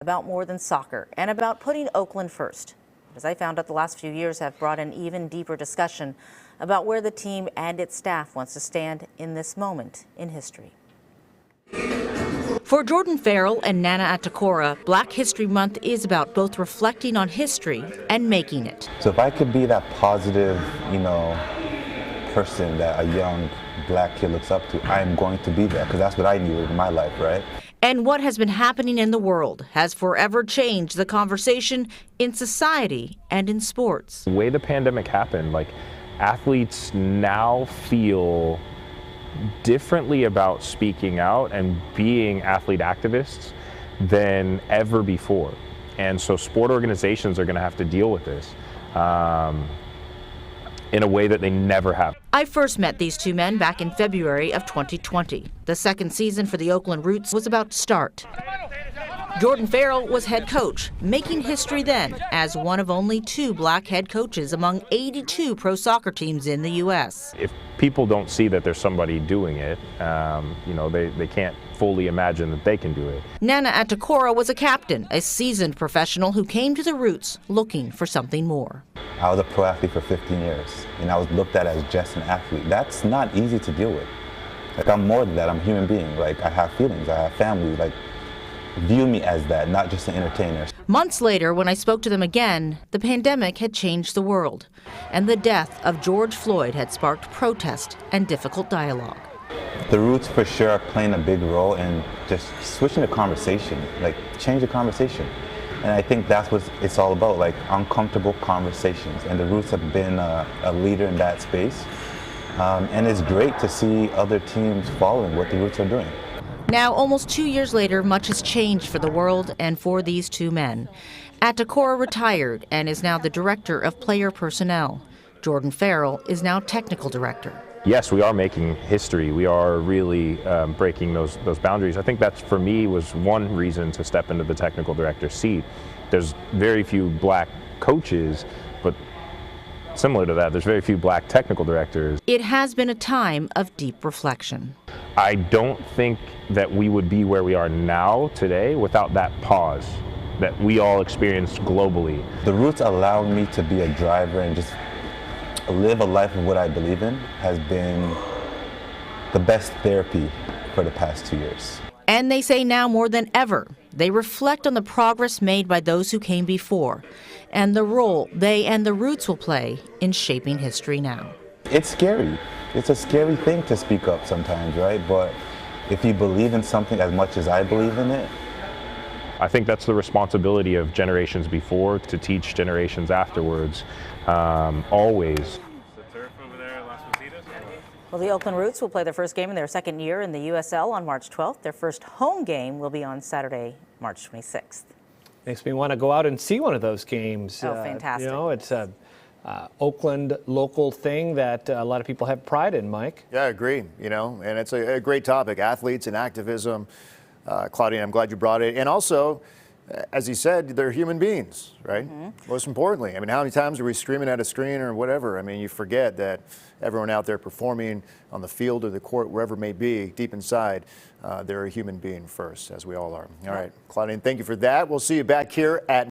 About more than soccer and about putting Oakland first. As I found out, the last few years have brought an even deeper discussion about where the team and its staff wants to stand in this moment in history. For Jordan Farrell and Nana Atakora, Black History Month is about both reflecting on history and making it. So if I could be that positive, person that a young black kid looks up to, I'm going to be there because that's what I needed in my life, right? And what has been happening in the world has forever changed the conversation in society and in sports. The way the pandemic happened, athletes now feel differently about speaking out and being athlete activists than ever before. And so sport organizations are going to have to deal with this in a way that they never have. I first met these two men back in February of 2020. The second season for the Oakland Roots was about to start. Jordan Farrell was head coach, making history then as one of only 2 black head coaches among 82 pro soccer teams in the U.S. If people don't see that there's somebody doing it, they can't fully imagine that they can do it. Nana Atakora was a captain, a seasoned professional who came to the Roots looking for something more. I was a pro athlete for 15 years, and I was looked at as just an athlete. That's not easy to deal with. I'm more than that. I'm a human being. I have feelings. I have family. View me as that, not just an entertainer. Months later, when I spoke to them again, the pandemic had changed the world, and the death of George Floyd had sparked protest and difficult dialogue. The Roots for sure are playing a big role in just switching the conversation, change the conversation. And I think that's what it's all about, uncomfortable conversations. And the Roots have been a leader in that space. And it's great to see other teams following what the Roots are doing. Now, almost 2 years later, much has changed for the world and for these two men. Atakora retired and is now the director of player personnel. Jordan Farrell is now technical director. Yes, we are making history. We are really breaking those boundaries. I think that's, for me, was one reason to step into the technical director seat. There's very few black coaches, but similar to that, there's very few black technical directors. It has been a time of deep reflection. I don't think that we would be where we are now today without that pause that we all experienced globally. The Roots allowing me to be a driver and just live a life of what I believe in has been the best therapy for the past 2 years. And they say now more than ever, they reflect on the progress made by those who came before and the role they and the Roots will play in shaping history now. It's scary. It's a scary thing to speak up sometimes, right? But if you believe in something as much as I believe in it, I think that's the responsibility of generations before to teach generations afterwards, always. Well, the Oakland Roots will play their first game in their second year in the USL on March 12th. Their first home game will be on Saturday, March 26th. Makes me want to go out and see one of those games. Oh, fantastic. It's a Oakland local thing that a lot of people have pride in, Mike. Yeah, I agree, and it's a great topic, athletes and activism. Claudia, I'm glad you brought it. And also, as he said, they're human beings, right? Mm-hmm. Most importantly, how many times are we screaming at a screen or whatever? You forget that everyone out there performing on the field or the court, wherever it may be, deep inside, they're a human being first, as we all are. All right, Claudia, thank you for that. We'll see you back here at